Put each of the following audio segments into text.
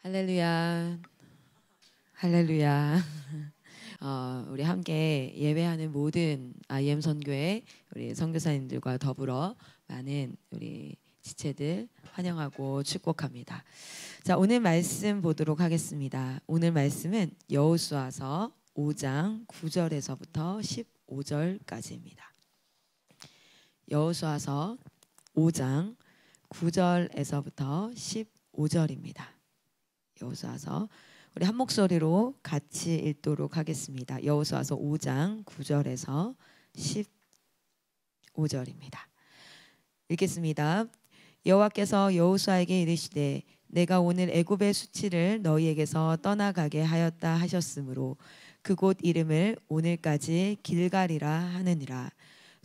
할렐루야, 할렐루야. 우리 함께 예배하는 모든 IM 선교회 우리 선교사님들과 더불어 많은 우리 지체들 환영하고 축복합니다. 자, 오늘 말씀 보도록 하겠습니다. 오늘 말씀은 여호수아서 5장 9절에서부터 15절까지입니다. 여호수아서 5장 9절에서부터 15절입니다. 여호수아서 우리 한 목소리로 같이 읽도록 하겠습니다. 여호수아서 5장 9절에서 15절입니다. 읽겠습니다. 여호와께서 여호수아에게 이르시되 내가 오늘 애굽의 수치를 너희에게서 떠나가게 하였다 하셨으므로 그곳 이름을 오늘까지 길갈이라 하느니라.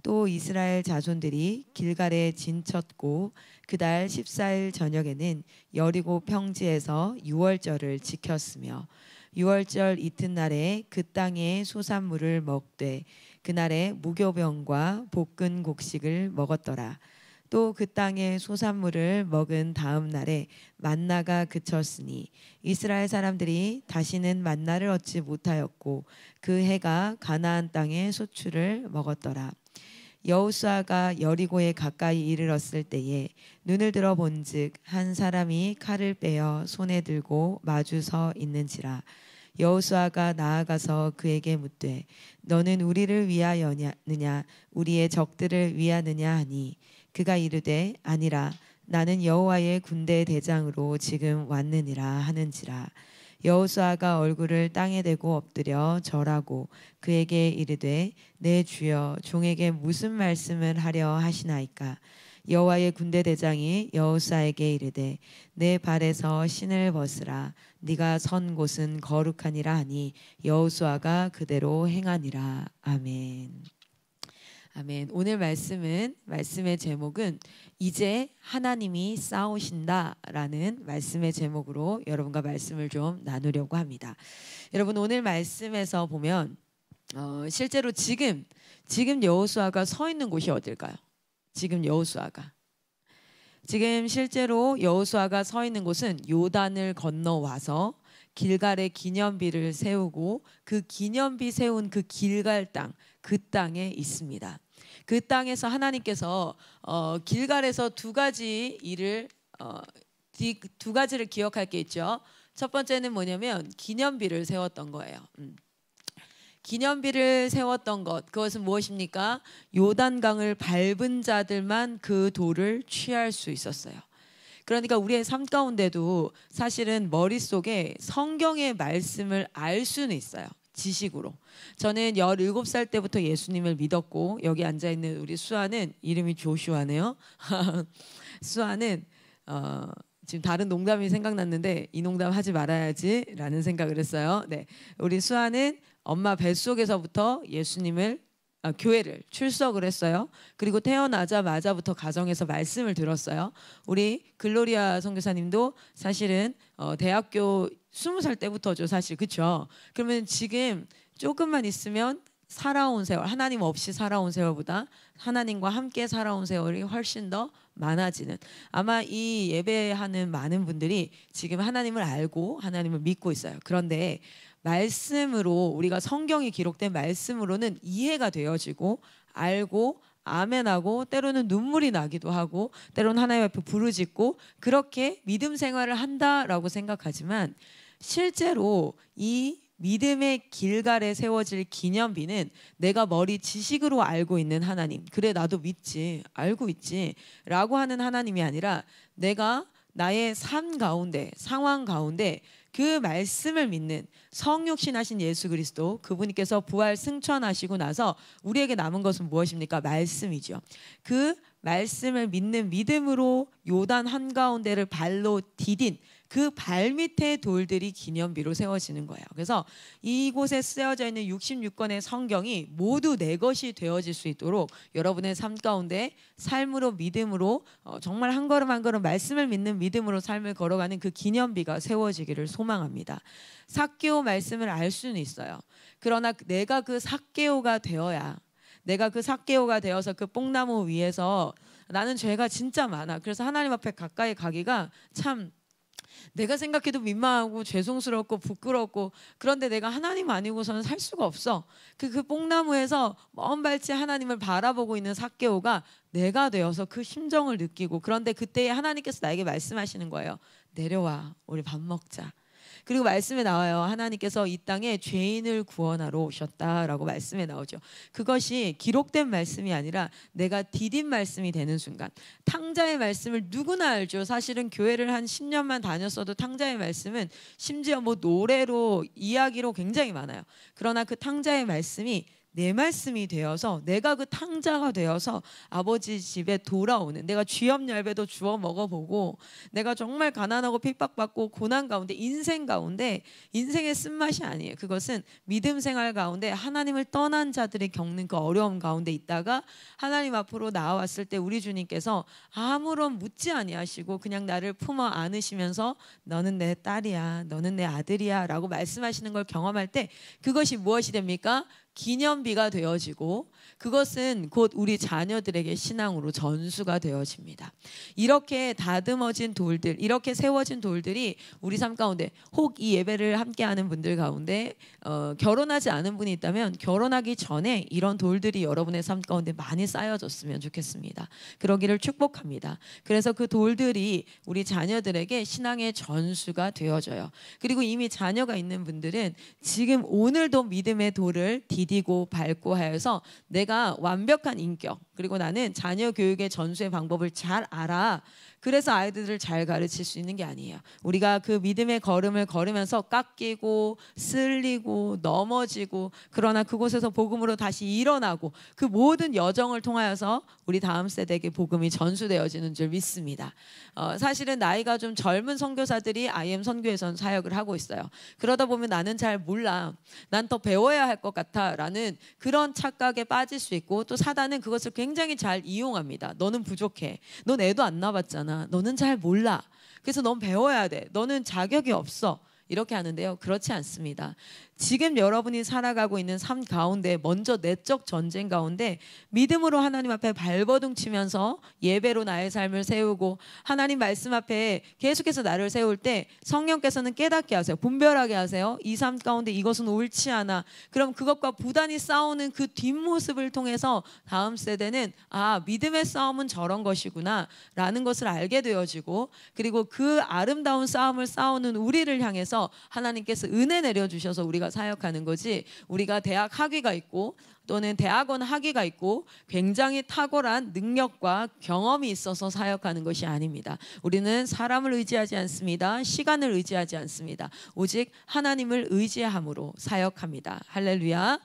또 이스라엘 자손들이 길갈에 진쳤고 그달 14일 저녁에는 여리고 평지에서 유월절을 지켰으며 유월절 이튿날에 그 땅의 소산물을 먹되 그날에 무교병과 볶은 곡식을 먹었더라. 또 그 땅의 소산물을 먹은 다음 날에 만나가 그쳤으니 이스라엘 사람들이 다시는 만나를 얻지 못하였고 그 해가 가나안 땅의 소출을 먹었더라. 여호수아가 여리고에 가까이 이르렀을 때에 눈을 들어 본즉 한 사람이 칼을 빼어 손에 들고 마주 서 있는지라. 여호수아가 나아가서 그에게 묻되 너는 우리를 위하여느냐 우리의 적들을 위하느냐 하니 그가 이르되 아니라 나는 여호와의 군대 대장으로 지금 왔느니라 하는지라. 여호수아가 얼굴을 땅에 대고 엎드려 절하고 그에게 이르되 내 주여 종에게 무슨 말씀을 하려 하시나이까. 여호와의 군대 대장이 여호수아에게 이르되 내 발에서 신을 벗으라 네가 선 곳은 거룩하니라 하니 여호수아가 그대로 행하니라. 아멘. 아멘. 오늘 말씀의 제목은 이제 하나님이 싸우신다라는 말씀의 제목으로 여러분과 말씀을 좀 나누려고 합니다. 여러분 오늘 말씀에서 보면 실제로 지금 여호수아가 서 있는 곳이 어딜까요? 지금 실제로 여호수아가 서 있는 곳은 요단을 건너와서 길갈에 기념비를 세우고 그 기념비 세운 그 길갈 땅, 그 땅에 있습니다. 그 땅에서 하나님께서 길갈에서 두 가지를 기억할 게 있죠. 첫 번째는 뭐냐면 기념비를 세웠던 거예요. 기념비를 세웠던 것, 그것은 무엇입니까? 요단강을 밟은 자들만 그 도를 취할 수 있었어요. 그러니까 우리의 삶 가운데도 사실은 머릿속에 성경의 말씀을 알 수는 있어요. 지식으로. 저는 17살 때부터 예수님을 믿었고 여기 앉아있는 우리 수아는 이름이 조슈아네요. 수아는 지금 다른 농담이 생각났는데 이 농담 하지 말아야지 라는 생각을 했어요. 네, 우리 수아는 엄마 뱃속에서부터 교회를 출석을 했어요. 그리고 태어나자마자부터 가정에서 말씀을 들었어요. 우리 글로리아 선교사님도 사실은 대학교 20살 때부터죠, 사실. 그렇죠? 그러면 지금 조금만 있으면 살아온 세월, 하나님 없이 살아온 세월보다 하나님과 함께 살아온 세월이 훨씬 더 많아지는, 아마 이 예배하는 많은 분들이 지금 하나님을 알고 하나님을 믿고 있어요. 그런데 말씀으로, 우리가 성경이 기록된 말씀으로는 이해가 되어지고 알고 아멘하고 때로는 눈물이 나기도 하고 때로는 하나님 앞에 부르짖고 그렇게 믿음 생활을 한다라고 생각하지만 실제로 이 믿음의 길갈에 세워질 기념비는 내가 머리 지식으로 알고 있는 하나님, 그래 나도 믿지, 알고 있지 라고 하는 하나님이 아니라 내가 나의 삶 가운데, 상황 가운데 그 말씀을 믿는 성육신하신 예수 그리스도, 그분께서 부활 승천하시고 나서 우리에게 남은 것은 무엇입니까? 말씀이죠. 그 말씀을 믿는 믿음으로 요단 한가운데를 발로 디딘 그 발밑에 돌들이 기념비로 세워지는 거예요. 그래서 이곳에 쓰여져 있는 66권의 성경이 모두 내 것이 되어질 수 있도록 여러분의 삶 가운데 삶으로, 믿음으로 정말 한 걸음 한 걸음 말씀을 믿는 믿음으로 삶을 걸어가는 그 기념비가 세워지기를 소망합니다. 삭개오 말씀을 알 수는 있어요. 그러나 내가 그 삭개오가 되어야, 내가 그 삭개오가 되어서 그 뽕나무 위에서 나는 죄가 진짜 많아, 그래서 하나님 앞에 가까이 가기가 참 내가 생각해도 민망하고 죄송스럽고 부끄럽고, 그런데 내가 하나님 아니고서는 살 수가 없어. 그 뽕나무에서 먼 발치 하나님을 바라보고 있는 삭개오가 내가 되어서 그 심정을 느끼고, 그런데 그때에 하나님께서 나에게 말씀하시는 거예요. 내려와, 우리 밥 먹자. 그리고 말씀에 나와요. 하나님께서 이 땅에 죄인을 구원하러 오셨다라고 말씀에 나오죠. 그것이 기록된 말씀이 아니라 내가 디딘 말씀이 되는 순간, 탕자의 말씀을 누구나 알죠. 사실은 교회를 한 10년만 다녔어도 탕자의 말씀은 심지어 뭐 노래로 이야기로 굉장히 많아요. 그러나 그 탕자의 말씀이 내 말씀이 되어서 내가 그 탕자가 되어서 아버지 집에 돌아오는, 내가 쥐염열배도 주워 먹어보고 내가 정말 가난하고 핍박받고 고난 가운데, 인생 가운데, 인생의 쓴맛이 아니에요. 그것은 믿음 생활 가운데 하나님을 떠난 자들이 겪는 그 어려움 가운데 있다가 하나님 앞으로 나와왔을 때 우리 주님께서 아무런 묻지 아니하시고 그냥 나를 품어 안으시면서 너는 내 딸이야, 너는 내 아들이야 라고 말씀하시는 걸 경험할 때 그것이 무엇이 됩니까? 기념비가 되어지고, 그것은 곧 우리 자녀들에게 신앙으로 전수가 되어집니다. 이렇게 다듬어진 돌들, 이렇게 세워진 돌들이 우리 삶 가운데, 혹 이 예배를 함께하는 분들 가운데 결혼하지 않은 분이 있다면 결혼하기 전에 이런 돌들이 여러분의 삶 가운데 많이 쌓여졌으면 좋겠습니다. 그러기를 축복합니다. 그래서 그 돌들이 우리 자녀들에게 신앙의 전수가 되어져요. 그리고 이미 자녀가 있는 분들은 지금 오늘도 믿음의 돌을 디디고 밟고 하여서 내가 완벽한 인격, 그리고 나는 자녀 교육의 전수의 방법을 잘 알아. 그래서 아이들을 잘 가르칠 수 있는 게 아니에요. 우리가 그 믿음의 걸음을 걸으면서 깎이고 쓸리고 넘어지고, 그러나 그곳에서 복음으로 다시 일어나고, 그 모든 여정을 통하여서 우리 다음 세대에게 복음이 전수되어지는 줄 믿습니다. 사실은 나이가 좀 젊은 선교사들이 IM 선교에선 사역을 하고 있어요. 그러다 보면 나는 잘 몰라, 난 더 배워야 할 것 같아 라는 그런 착각에 빠질 수 있고, 또 사단은 그것을 굉장히 잘 이용합니다. 너는 부족해, 넌 애도 안 낳았잖아, 너는 잘 몰라, 그래서 넌 배워야 돼, 너는 자격이 없어, 이렇게 하는데요. 그렇지 않습니다. 지금 여러분이 살아가고 있는 삶 가운데, 먼저 내적 전쟁 가운데 믿음으로 하나님 앞에 발버둥 치면서 예배로 나의 삶을 세우고 하나님 말씀 앞에 계속해서 나를 세울 때 성령께서는 깨닫게 하세요. 분별하게 하세요. 이 삶 가운데 이것은 옳지 않아. 그럼 그것과 부단히 싸우는 그 뒷모습을 통해서 다음 세대는 믿음의 싸움은 저런 것이구나 라는 것을 알게 되어지고, 그리고 그 아름다운 싸움을 싸우는 우리를 향해서 하나님께서 은혜 내려주셔서 우리가 사역하는 거지, 우리가 대학 학위가 있고 또는 대학원 학위가 있고 굉장히 탁월한 능력과 경험이 있어서 사역하는 것이 아닙니다. 우리는 사람을 의지하지 않습니다. 시간을 의지하지 않습니다. 오직 하나님을 의지함으로 사역합니다. 할렐루야.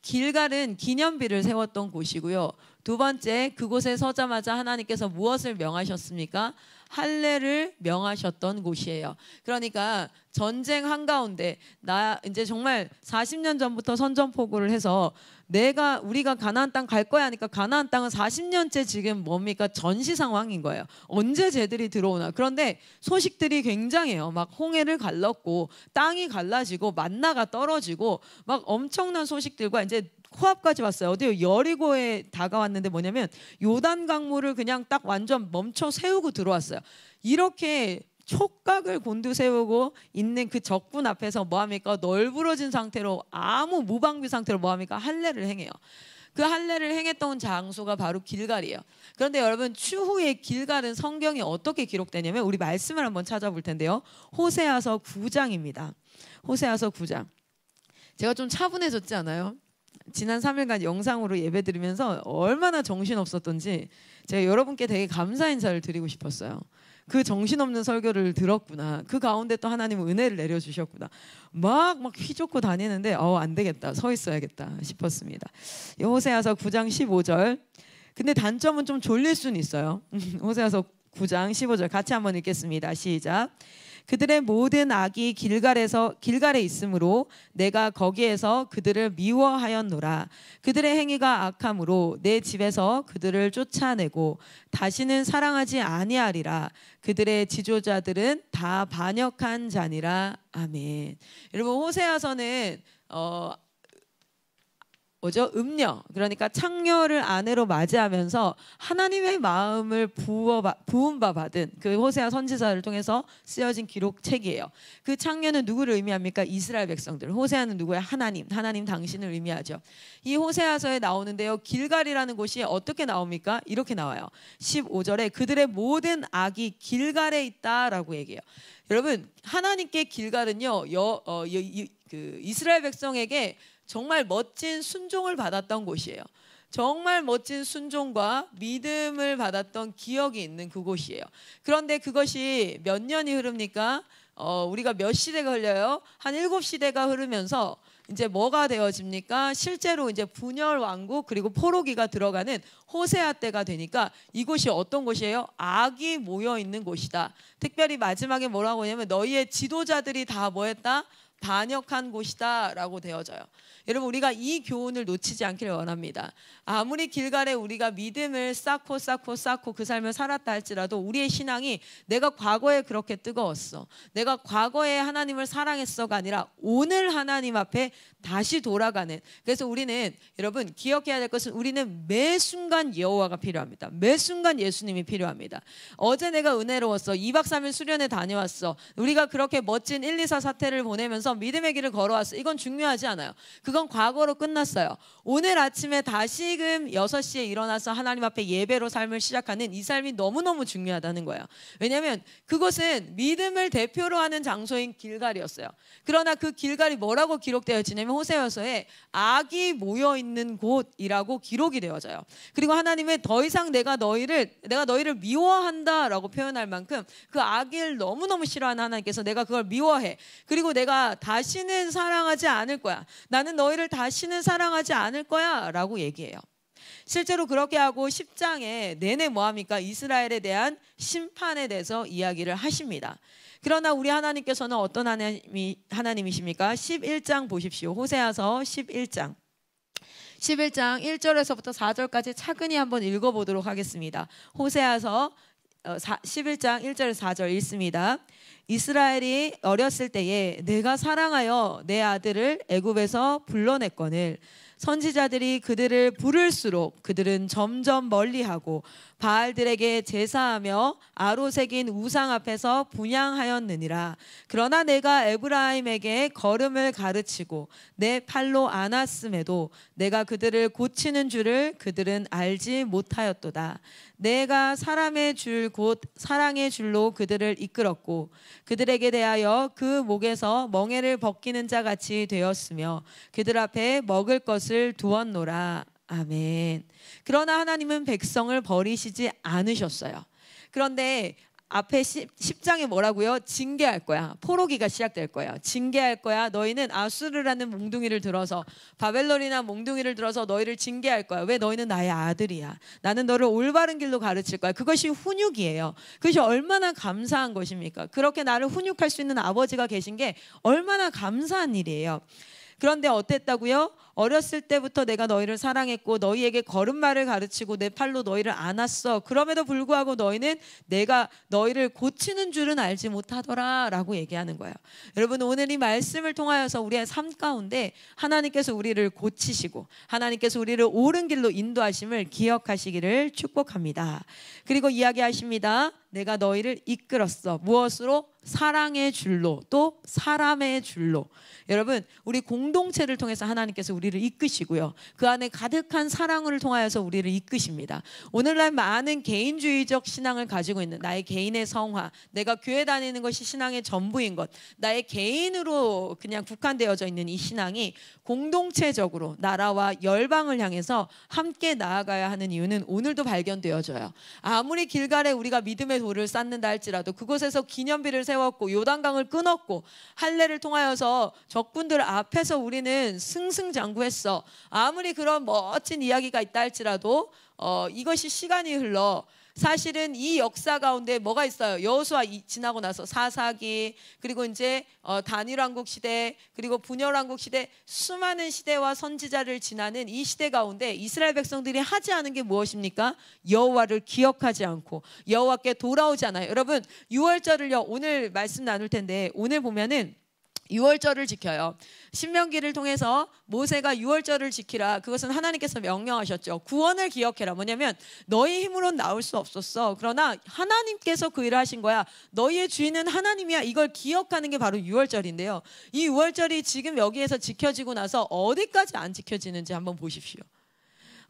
길갈은 기념비를 세웠던 곳이고요. 두 번째, 그곳에 서자마자 하나님께서 무엇을 명하셨습니까? 할례를 명하셨던 곳이에요. 그러니까 전쟁 한가운데, 나 이제 정말 40년 전부터 선전포고를 해서 우리가 가나안 땅 갈 거야 하니까 가나안 땅은 40년째 지금 뭡니까? 전시 상황인 거예요. 언제 쟤들이 들어오나. 그런데 소식들이 굉장해요. 막 홍해를 갈랐고 땅이 갈라지고 만나가 떨어지고 막 엄청난 소식들과 이제 코앞까지 왔어요. 어디요? 여리고에 다가왔는데 뭐냐면 요단 강물을 그냥 딱 완전 멈춰 세우고 들어왔어요. 이렇게 촉각을 곤두세우고 있는 그 적군 앞에서 뭐합니까? 널브러진 상태로, 아무 무방비 상태로 뭐합니까? 할례를 행해요. 그 할례를 행했던 장소가 바로 길갈이에요. 그런데 여러분, 추후에 길갈은 성경이 어떻게 기록되냐면, 우리 말씀을 한번 찾아볼 텐데요. 호세아서 9장입니다. 호세아서 9장. 제가 좀 차분해졌지 않아요? 지난 3일간 영상으로 예배 드리면서 얼마나 정신없었던지 제가 여러분께 되게 감사 인사를 드리고 싶었어요. 그 정신없는 설교를 들었구나. 그 가운데 또 하나님은 은혜를 내려주셨구나. 막 휘젓고 다니는데 안 되겠다, 서 있어야겠다 싶었습니다. 호세아서 9장 15절. 근데 단점은 좀 졸릴 수는 있어요. 호세아서 9장 15절 같이 한번 읽겠습니다. 시작. 그들의 모든 악이 길갈에 있으므로 내가 거기에서 그들을 미워하였노라. 그들의 행위가 악함으로 내 집에서 그들을 쫓아내고 다시는 사랑하지 아니하리라. 그들의 지도자들은 다 반역한 자니라. 아멘. 여러분, 호세아서는 뭐죠? 음녀, 그러니까 창녀를 아내로 맞이하면서 하나님의 마음을 부은 바 받은 그 호세아 선지자를 통해서 쓰여진 기록책이에요. 그 창녀는 누구를 의미합니까? 이스라엘 백성들. 호세아는 누구야? 하나님 당신을 의미하죠. 이 호세아서에 나오는데요, 길갈이라는 곳이 어떻게 나옵니까? 이렇게 나와요. 15절에 그들의 모든 악이 길갈에 있다라고 얘기해요. 여러분, 하나님께 길갈은요, 그 이스라엘 백성에게 정말 멋진 순종을 받았던 곳이에요. 정말 멋진 순종과 믿음을 받았던 기억이 있는 그곳이에요. 그런데 그것이 몇 년이 흐릅니까? 우리가 몇 시대가 흘려요? 한 7시대가 흐르면서 이제 뭐가 되어집니까? 실제로 이제 분열 왕국 그리고 포로기가 들어가는 호세아 때가 되니까 이곳이 어떤 곳이에요? 악이 모여 있는 곳이다. 특별히 마지막에 뭐라고 하냐면 너희의 지도자들이 다 뭐했다? 반역한 곳이다 라고 되어져요. 여러분, 우리가 이 교훈을 놓치지 않기를 원합니다. 아무리 길갈에 우리가 믿음을 쌓고 그 삶을 살았다 할지라도 우리의 신앙이 내가 과거에 그렇게 뜨거웠어, 내가 과거에 하나님을 사랑했어가 아니라 오늘 하나님 앞에 다시 돌아가는, 그래서 우리는 여러분 기억해야 될 것은 우리는 매 순간 여호와가 필요합니다. 매 순간 예수님이 필요합니다. 어제 내가 은혜로웠어, 2박 3일 수련회 다녀왔어, 우리가 그렇게 멋진 1, 2, 4 사태를 보내면서 믿음의 길을 걸어왔어, 이건 중요하지 않아요. 그건 과거로 끝났어요. 오늘 아침에 다시금 6시에 일어나서 하나님 앞에 예배로 삶을 시작하는 이 삶이 너무너무 중요하다는 거예요. 왜냐하면 그것은 믿음을 대표로 하는 장소인 길갈이었어요. 그러나 그 길갈이 뭐라고 기록되어지냐면 호세아서에 악이 모여있는 곳이라고 기록이 되어져요. 그리고 하나님은 더 이상 내가 너희를 미워한다 라고 표현할 만큼 그 악을 너무너무 싫어하는 하나님께서 내가 그걸 미워해, 그리고 내가 다시는 사랑하지 않을 거야, 나는 너희를 다시는 사랑하지 않을 거야 라고 얘기해요. 실제로 그렇게 하고 10장에 내내 뭐합니까? 이스라엘에 대한 심판에 대해서 이야기를 하십니다. 그러나 우리 하나님께서는 어떤 하나님이십니까? 11장 보십시오. 호세아서 11장 1절에서부터 4절까지 차근히 한번 읽어보도록 하겠습니다. 호세아서 11장 1절 4절 읽습니다. 이스라엘이 어렸을 때에 내가 사랑하여 내 아들을 애굽에서 불러냈거늘 선지자들이 그들을 부를수록 그들은 점점 멀리하고 바알들에게 제사하며 아로새긴 우상 앞에서 분향하였느니라. 그러나 내가 에브라임에게 걸음을 가르치고 내 팔로 안았음에도 내가 그들을 고치는 줄을 그들은 알지 못하였도다. 내가 사람의 줄 곧 사랑의 줄로 그들을 이끌었고 그들에게 대하여 그 목에서 멍에를 벗기는 자 같이 되었으며 그들 앞에 먹을 것을 두었노라. 아멘. 그러나 하나님은 백성을 버리시지 않으셨어요. 그런데 앞에 10장에 뭐라고요? 징계할 거야. 포로기가 시작될 거예요. 징계할 거야. 너희는 아수르라는 몽둥이를 들어서, 바벨론이나 몽둥이를 들어서 너희를 징계할 거야. 왜? 너희는 나의 아들이야. 나는 너를 올바른 길로 가르칠 거야. 그것이 훈육이에요. 그것이 얼마나 감사한 것입니까? 그렇게 나를 훈육할 수 있는 아버지가 계신 게 얼마나 감사한 일이에요. 그런데 어땠다고요? 어렸을 때부터 내가 너희를 사랑했고 너희에게 걸음마를 가르치고 내 팔로 너희를 안았어. 그럼에도 불구하고 너희는 내가 너희를 고치는 줄은 알지 못하더라 라고 얘기하는 거예요. 여러분, 오늘 이 말씀을 통하여서 우리의 삶 가운데 하나님께서 우리를 고치시고 하나님께서 우리를 옳은 길로 인도하심을 기억하시기를 축복합니다. 그리고 이야기하십니다. 내가 너희를 이끌었어. 무엇으로? 사랑의 줄로, 또 사람의 줄로. 여러분, 우리 공동체를 통해서 하나님께서 우리를 이끄시고요, 그 안에 가득한 사랑을 통하여서 우리를 이끄십니다. 오늘날 많은 개인주의적 신앙을 가지고 있는 나의 개인의 성화, 내가 교회 다니는 것이 신앙의 전부인 것, 나의 개인으로 그냥 국한되어져 있는 이 신앙이 공동체적으로 나라와 열방을 향해서 함께 나아가야 하는 이유는 오늘도 발견되어져요. 아무리 길갈에 우리가 믿음의 돌을 쌓는다 할지라도 그곳에서 기념비를 세웠고 요단강을 끊었고 할례를 통하여서 적군들 앞에서 우리는 승승장구했어. 아무리 그런 멋진 이야기가 있다 할지라도 이것이 시간이 흘러 사실은 이 역사 가운데 뭐가 있어요? 여호수아 지나고 나서 사사기, 그리고 이제 단일왕국 시대, 그리고 분열왕국 시대, 수많은 시대와 선지자를 지나는 이 시대 가운데 이스라엘 백성들이 하지 않은 게 무엇입니까? 여호와를 기억하지 않고 여호와께 돌아오지 않아요. 여러분, 6월절을요 오늘 말씀 나눌 텐데 오늘 보면은 유월절을 지켜요. 신명기를 통해서 모세가 유월절을 지키라. 그것은 하나님께서 명령하셨죠. 구원을 기억해라. 뭐냐면 너희 힘으로는 나올 수 없었어. 그러나 하나님께서 그 일을 하신 거야. 너희의 주인은 하나님이야. 이걸 기억하는 게 바로 유월절인데요. 이 유월절이 지금 여기에서 지켜지고 나서 어디까지 안 지켜지는지 한번 보십시오.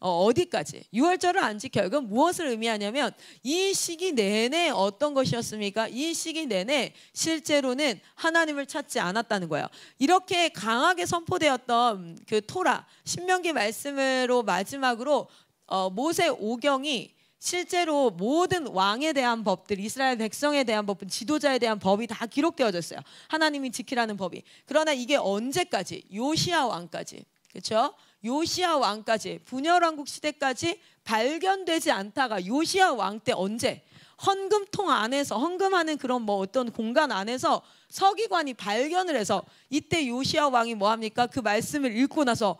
어디까지? 유월절을 안 지켜요. 그건 무엇을 의미하냐면 이 시기 내내 어떤 것이었습니까? 이 시기 내내 실제로는 하나님을 찾지 않았다는 거예요. 이렇게 강하게 선포되었던 그 토라, 신명기 말씀으로 마지막으로 모세 오경이 실제로 모든 왕에 대한 법들, 이스라엘 백성에 대한 법, 지도자에 대한 법이 다 기록되어졌어요. 하나님이 지키라는 법이. 그러나 이게 언제까지? 요시야 왕까지. 그렇죠? 요시야 왕까지, 분열왕국 시대까지 발견되지 않다가 요시야 왕 때 언제? 헌금통 안에서, 헌금하는 그런 뭐 어떤 공간 안에서 서기관이 발견을 해서 이때 요시야 왕이 뭐 합니까? 그 말씀을 읽고 나서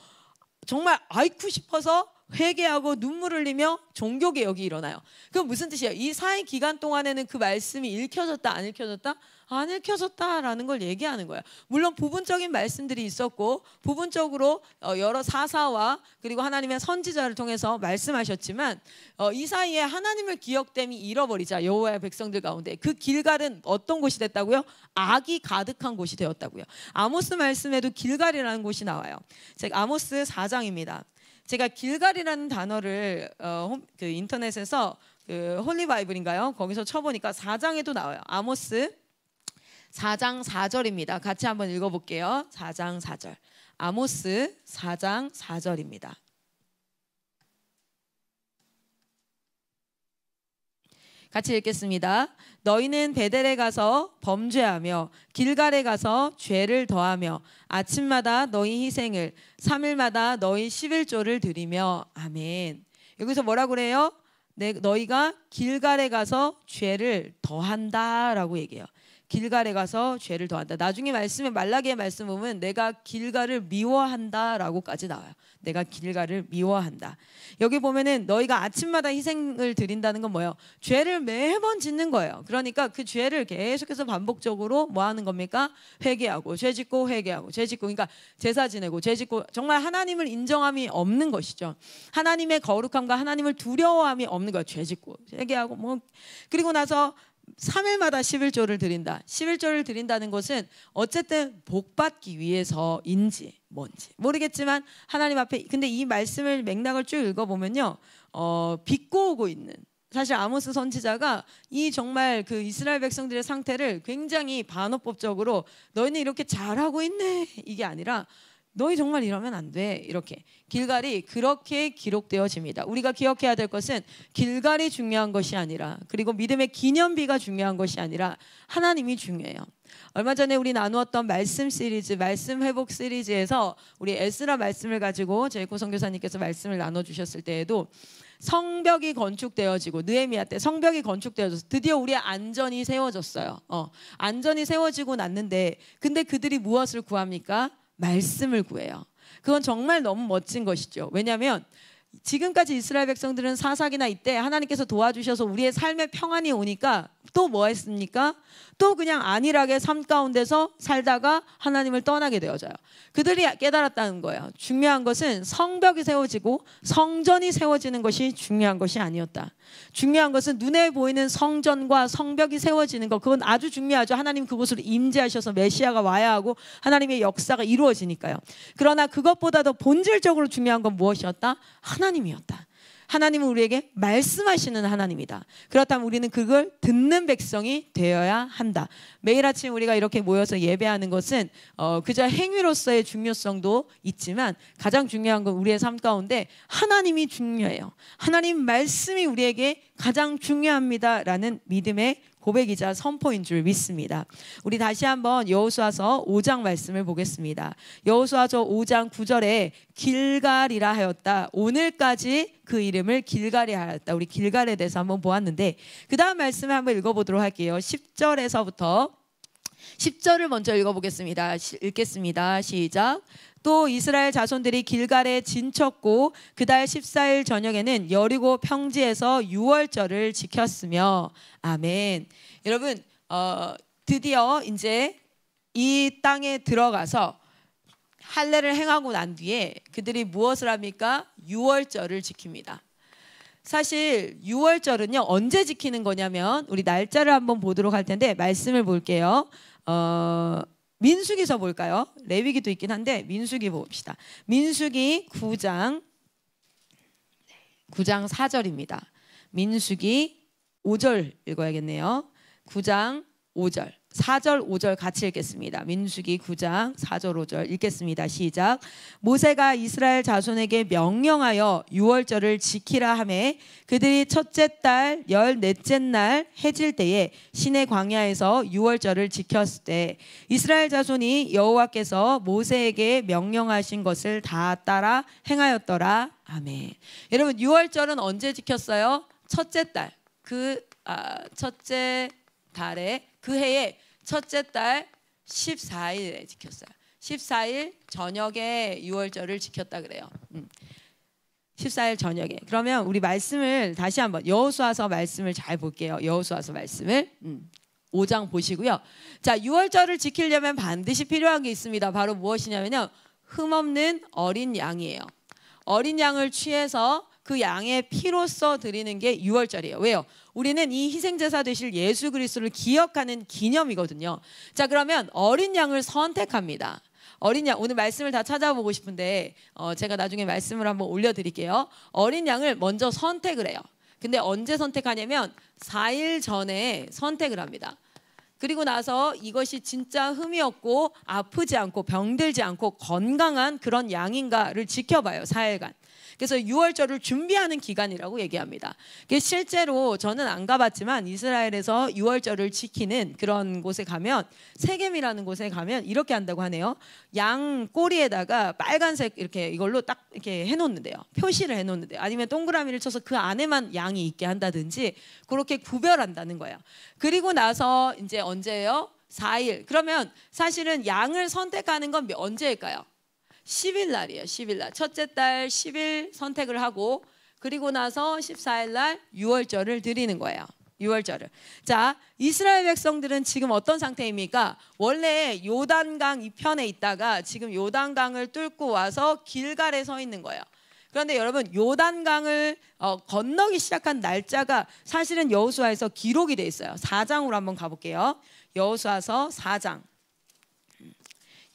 정말 아이쿠 싶어서 회개하고 눈물을 흘리며 종교개혁이 일어나요. 그건 무슨 뜻이에요? 이 사회 기간 동안에는 그 말씀이 읽혀졌다 안 읽혀졌다? 안 읽혀졌다라는 걸 얘기하는 거예요. 물론 부분적인 말씀들이 있었고 부분적으로 여러 사사와 그리고 하나님의 선지자를 통해서 말씀하셨지만 이 사이에 하나님을 기억됨이 잃어버리자 여호와의 백성들 가운데 그 길갈은 어떤 곳이 됐다고요? 악이 가득한 곳이 되었다고요. 아모스 말씀에도 길갈이라는 곳이 나와요. 즉 아모스 4장입니다. 제가 길갈이라는 단어를 그 인터넷에서 그 홀리 바이블인가요? 거기서 쳐보니까 4장에도 나와요. 아모스 4장 4절입니다. 같이 한번 읽어볼게요. 4장 4절. 아모스 4장 4절입니다. 같이 읽겠습니다. 너희는 베델에 가서 범죄하며 길갈에 가서 죄를 더하며 아침마다 너희 희생을 3일마다 너희 11조를 드리며 아멘. 여기서 뭐라고 그래요? 너희가 길갈에 가서 죄를 더한다라고 얘기해요. 길갈에 가서 죄를 더한다. 나중에 말씀에 말라기의 말씀 보면 내가 길갈을 미워한다라고까지 나와요. 내가 길갈을 미워한다. 여기 보면은 너희가 아침마다 희생을 드린다는 건 뭐예요? 죄를 매번 짓는 거예요. 그러니까 그 죄를 계속해서 반복적으로 뭐 하는 겁니까? 회개하고 죄 짓고 회개하고 죄 짓고 그러니까 제사 지내고 죄 짓고 정말 하나님을 인정함이 없는 것이죠. 하나님의 거룩함과 하나님을 두려워함이 없는 거예요. 죄 짓고 회개하고 뭐 그리고 나서 3일마다 11조를 드린다. 11조를 드린다는 것은 어쨌든 복받기 위해서인지 뭔지 모르겠지만 하나님 앞에 근데 이 말씀을 맥락을 쭉 읽어보면요 빚고 오고 있는 사실 아모스 선지자가 이 정말 그 이스라엘 백성들의 상태를 굉장히 반어법적으로 너희는 이렇게 잘하고 있네 이게 아니라 너희 정말 이러면 안 돼. 이렇게 길갈이 그렇게 기록되어집니다. 우리가 기억해야 될 것은 길갈이 중요한 것이 아니라 그리고 믿음의 기념비가 중요한 것이 아니라 하나님이 중요해요. 얼마 전에 우리 나누었던 말씀 시리즈, 말씀 회복 시리즈에서 우리 에스라 말씀을 가지고 제이코 선교사님께서 말씀을 나눠주셨을 때에도 성벽이 건축되어지고 느헤미야 때 성벽이 건축되어져서 드디어 우리의 안전이 세워졌어요. 안전이 세워지고 났는데 근데 그들이 무엇을 구합니까? 말씀을 구해요. 그건 정말 너무 멋진 것이죠. 왜냐하면 지금까지 이스라엘 백성들은 사사기나 이때 하나님께서 도와주셔서 우리의 삶에 평안이 오니까 또 뭐 했습니까? 또 그냥 안일하게 삶 가운데서 살다가 하나님을 떠나게 되어져요. 그들이 깨달았다는 거예요. 중요한 것은 성벽이 세워지고 성전이 세워지는 것이 중요한 것이 아니었다. 중요한 것은 눈에 보이는 성전과 성벽이 세워지는 것 그건 아주 중요하죠. 하나님 그곳으로 임재하셔서 메시아가 와야 하고 하나님의 역사가 이루어지니까요. 그러나 그것보다 더 본질적으로 중요한 건 무엇이었다? 하나님이었다. 하나님은 우리에게 말씀하시는 하나님이다. 그렇다면 우리는 그걸 듣는 백성이 되어야 한다. 매일 아침 우리가 이렇게 모여서 예배하는 것은 그저 행위로서의 중요성도 있지만 가장 중요한 건 우리의 삶 가운데 하나님이 중요해요. 하나님 말씀이 우리에게 가장 중요합니다라는 믿음의 고백이자 선포인 줄 믿습니다. 우리 다시 한번 여호수아서 5장 말씀을 보겠습니다. 여호수아서 5장 9절에 길갈이라 하였다. 오늘까지 그 이름을 길갈이 하였다. 우리 길갈에 대해서 한번 보았는데 그 다음 말씀을 한번 읽어보도록 할게요. 10절에서부터 10절을 먼저 읽어보겠습니다. 읽겠습니다. 시작. 또 이스라엘 자손들이 길갈에 진쳤고 그달 14일 저녁에는 여리고 평지에서 유월절을 지켰으며 아멘. 여러분 드디어 이제 이 땅에 들어가서 할례를 행하고 난 뒤에 그들이 무엇을 합니까? 유월절을 지킵니다. 사실 유월절은요 언제 지키는 거냐면 우리 날짜를 한번 보도록 할 텐데 말씀을 볼게요. 민수기서 볼까요? 레위기도 있긴 한데 민수기 봅시다. 민수기 9장 4절입니다. 민수기 5절 읽어야겠네요. 9장 5절 4절 5절 같이 읽겠습니다. 민수기 9장 4절 5절 읽겠습니다. 시작. 모세가 이스라엘 자손에게 명령하여 유월절을 지키라 하매 그들이 첫째 달 14째 날 해질 때에 시내 광야에서 유월절을 지켰을 때 이스라엘 자손이 여호와께서 모세에게 명령하신 것을 다 따라 행하였더라. 아멘. 여러분 유월절은 언제 지켰어요? 첫째 달 첫째 달에 그 해에 첫째 달 14일에 지켰어요. 14일 저녁에 유월절을 지켰다 그래요. 14일 저녁에. 그러면 우리 말씀을 다시 한번 여호수아서 말씀을 잘 볼게요. 여호수아서 말씀을 5장 보시고요. 자, 유월절을 지키려면 반드시 필요한 게 있습니다. 바로 무엇이냐면요. 흠없는 어린 양이에요. 어린 양을 취해서 그 양의 피로써 드리는 게 유월절이에요. 왜요? 우리는 이 희생제사 되실 예수 그리스도를 기억하는 기념이거든요. 자, 그러면 어린 양을 선택합니다. 어린 양, 오늘 말씀을 다 찾아보고 싶은데 제가 나중에 말씀을 한번 올려드릴게요. 어린 양을 먼저 선택을 해요. 근데 언제 선택하냐면 4일 전에 선택을 합니다. 그리고 나서 이것이 진짜 흠이 없고 아프지 않고 병들지 않고 건강한 그런 양인가를 지켜봐요. 4일간. 그래서 유월절을 준비하는 기간이라고 얘기합니다. 실제로 저는 안 가봤지만 이스라엘에서 유월절을 지키는 그런 곳에 가면 세겜이라는 곳에 가면 이렇게 한다고 하네요. 양 꼬리에다가 빨간색 이렇게 이걸로 딱 이렇게 해놓는데요. 표시를 해놓는데요. 아니면 동그라미를 쳐서 그 안에만 양이 있게 한다든지 그렇게 구별한다는 거예요. 그리고 나서 이제 언제예요? 4일. 그러면 사실은 양을 선택하는 건 언제일까요? 10일 날이에요. 10일 날. 첫째 달 10일 선택을 하고 그리고 나서 14일 날 유월절을 드리는 거예요. 유월절을. 자, 이스라엘 백성들은 지금 어떤 상태입니까? 원래 요단강 이편에 있다가 지금 요단강을 뚫고 와서 길갈에 서 있는 거예요. 그런데 여러분 요단강을 건너기 시작한 날짜가 사실은 여호수아에서 기록이 돼 있어요. 4장으로 한번 가볼게요. 여호수아서 4장.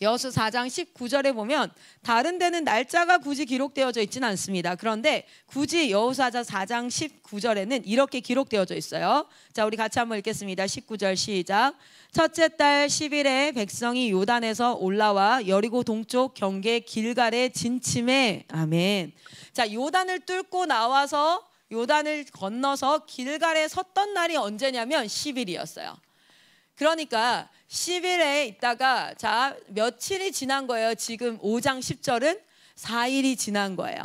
여호수 4장 19절에 보면 다른 데는 날짜가 굳이 기록되어져 있지는 않습니다. 그런데 굳이 여호수아서 4장 19절에는 이렇게 기록되어져 있어요. 자, 우리 같이 한번 읽겠습니다. 19절 시작. 첫째 달 10일에 백성이 요단에서 올라와 여리고 동쪽 경계 길갈에 진침해. 아멘. 자, 요단을 뚫고 나와서 요단을 건너서 길갈에 섰던 날이 언제냐면 10일이었어요. 그러니까 10일에 있다가 자 며칠이 지난 거예요. 지금 5장 10절은 4일이 지난 거예요.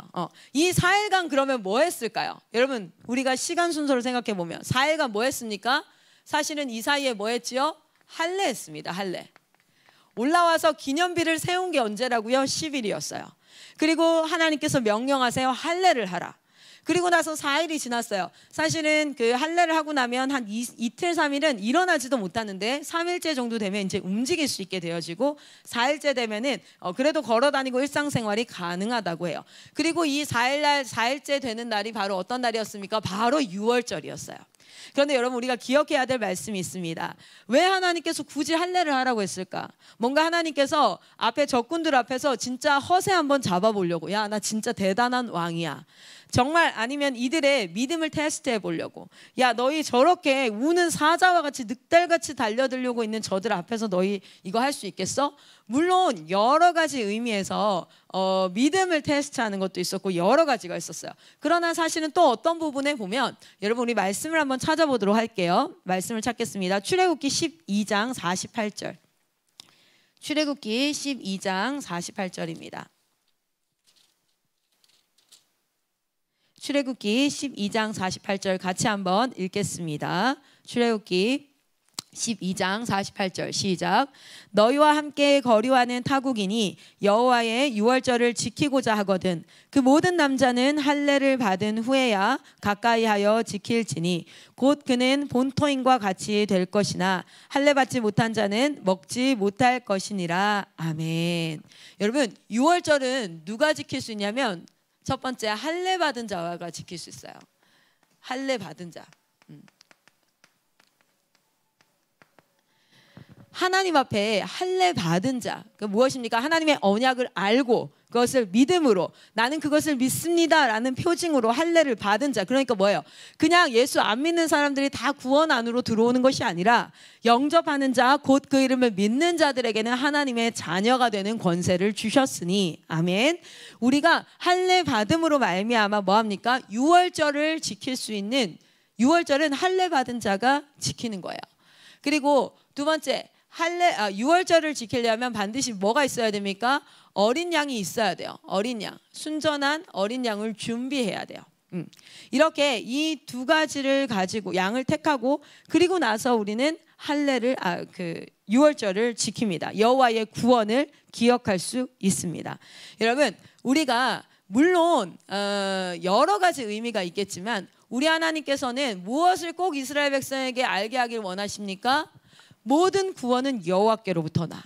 이 4일간 그러면 뭐 했을까요? 여러분 우리가 시간 순서를 생각해 보면 4일간 뭐 했습니까? 사실은 이 사이에 뭐 했지요? 할례 했습니다. 할례. 올라와서 기념비를 세운 게 언제라고요? 10일이었어요. 그리고 하나님께서 명령하세요. 할례를 하라. 그리고 나서 4일이 지났어요. 사실은 그 할례를 하고 나면 한 이틀 3일은 일어나지도 못하는데 3일째 정도 되면 이제 움직일 수 있게 되어지고 4일째 되면은 그래도 걸어 다니고 일상생활이 가능하다고 해요. 그리고 이 4일째 되는 날이 바로 어떤 날이었습니까? 바로 유월절이었어요. 그런데 여러분 우리가 기억해야 될 말씀이 있습니다. 왜 하나님께서 굳이 할례를 하라고 했을까? 뭔가 하나님께서 앞에 적군들 앞에서 진짜 허세 한번 잡아보려고, 야, 나 진짜 대단한 왕이야. 정말 아니면 이들의 믿음을 테스트해 보려고, 야, 너희 저렇게 우는 사자와 같이 늑달같이 달려들려고 있는 저들 앞에서 너희 이거 할 수 있겠어? 물론 여러 가지 의미에서 믿음을 테스트하는 것도 있었고 여러 가지가 있었어요. 그러나 사실은 또 어떤 부분에 보면 여러분 우리 말씀을 한번 찾아보도록 할게요. 말씀을 찾겠습니다. 출애굽기 12장 48절. 출애굽기 12장 48절입니다. 출애굽기 12장 48절 같이 한번 읽겠습니다. 출애굽기 12장 48절 시작. 너희와 함께 거류하는 타국인이 여호와의 유월절을 지키고자 하거든 그 모든 남자는 할례를 받은 후에야 가까이하여 지킬지니 곧 그는 본토인과 같이 될 것이나 할례 받지 못한 자는 먹지 못할 것이니라. 아멘. 여러분, 유월절은 누가 지킬 수 있냐면 첫 번째 할례 받은 자가 지킬 수 있어요. 할례 받은 자. 하나님 앞에 할례 받은 자, 그 무엇입니까? 하나님의 언약을 알고 그것을 믿음으로 나는 그것을 믿습니다라는 표징으로 할례를 받은 자. 그러니까 뭐예요? 그냥 예수 안 믿는 사람들이 다 구원 안으로 들어오는 것이 아니라 영접하는 자, 곧 그 이름을 믿는 자들에게는 하나님의 자녀가 되는 권세를 주셨으니 아멘. 우리가 할례 받음으로 말미암아 뭐합니까? 유월절을 지킬 수 있는, 유월절은 할례 받은 자가 지키는 거예요. 그리고 두 번째, 유월절을 지키려면 반드시 뭐가 있어야 됩니까? 어린 양이 있어야 돼요. 어린 양, 순전한 어린 양을 준비해야 돼요. 이렇게 이 두 가지를 가지고 양을 택하고 그리고 나서 우리는 할례를 유월절을 지킵니다. 여호와의 구원을 기억할 수 있습니다. 여러분, 우리가 물론 여러 가지 의미가 있겠지만 우리 하나님께서는 무엇을 꼭 이스라엘 백성에게 알게 하길 원하십니까? 모든 구원은 여호와께로부터 나.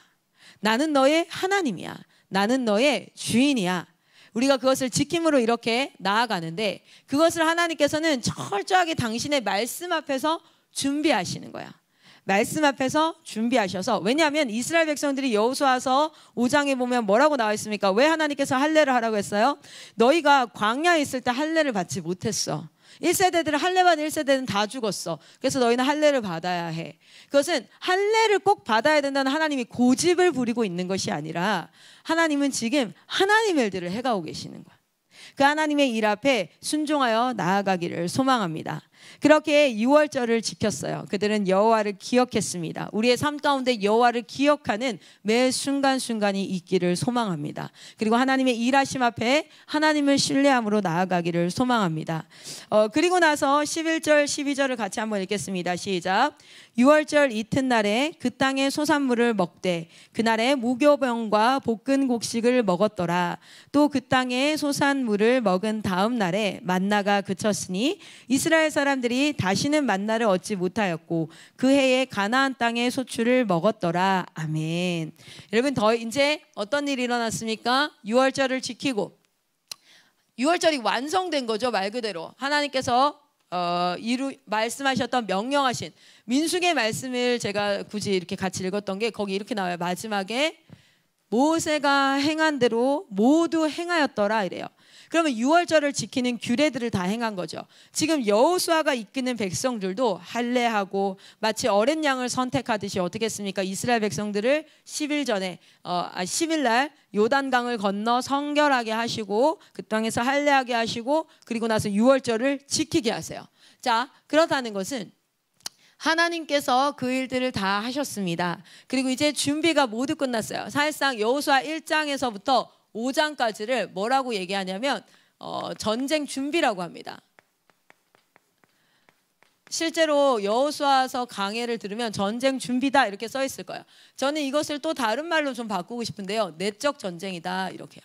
나는 너의 하나님이야. 나는 너의 주인이야. 우리가 그것을 지킴으로 이렇게 나아가는데 그것을 하나님께서는 철저하게 당신의 말씀 앞에서 준비하시는 거야. 말씀 앞에서 준비하셔서, 왜냐하면 이스라엘 백성들이 여호수아서 5장에 보면 뭐라고 나와 있습니까? 왜 하나님께서 할례를 하라고 했어요? 너희가 광야에 있을 때 할례를 받지 못했어. 1세대들은 할례 받은 1세대는 다 죽었어. 그래서 너희는 할례를 받아야 해. 그것은 할례를 꼭 받아야 된다는 하나님이 고집을 부리고 있는 것이 아니라 하나님은 지금 하나님의 일들을 해가고 계시는 거야. 그 하나님의 일 앞에 순종하여 나아가기를 소망합니다. 그렇게 유월절을 지켰어요. 그들은 여호와를 기억했습니다. 우리의 삶 가운데 여호와를 기억하는 매 순간순간이 있기를 소망합니다. 그리고 하나님의 일하심 앞에 하나님을 신뢰함으로 나아가기를 소망합니다. 그리고 나서 11절 12절을 같이 한번 읽겠습니다. 시작. 유월절 이튿날에 그 땅의 소산물을 먹되 그날에 무교병과 볶은 곡식을 먹었더라. 또 그 땅의 소산물을 먹은 다음 날에 만나가 그쳤으니 이스라엘 사람들이 다시는 만나를 얻지 못하였고 그 해에 가나안 땅의 소출을 먹었더라. 아멘. 여러분, 이제 어떤 일이 일어났습니까? 유월절을 지키고 유월절이 완성된 거죠. 말 그대로 하나님께서 말씀하셨던 명령하신 민수기의 말씀을 제가 굳이 이렇게 같이 읽었던 게 거기 이렇게 나와요. 마지막에 모세가 행한 대로 모두 행하였더라 이래요. 그러면 유월절을 지키는 규례들을 다 행한 거죠. 지금 여호수아가 이끄는 백성들도 할례하고 마치 어린 양을 선택하듯이 어떻게 했습니까? 이스라엘 백성들을 10일 날 요단강을 건너 성결하게 하시고 그 땅에서 할례하게 하시고 그리고 나서 유월절을 지키게 하세요. 자, 그렇다는 것은 하나님께서 그 일들을 다 하셨습니다. 그리고 이제 준비가 모두 끝났어요. 사실상 여호수아 1장에서부터 5장까지를 뭐라고 얘기하냐면 전쟁 준비라고 합니다. 실제로 여호수아서 강해를 들으면 전쟁 준비다 이렇게 써 있을 거예요. 저는 이것을 또 다른 말로 좀 바꾸고 싶은데요. 내적 전쟁이다 이렇게요.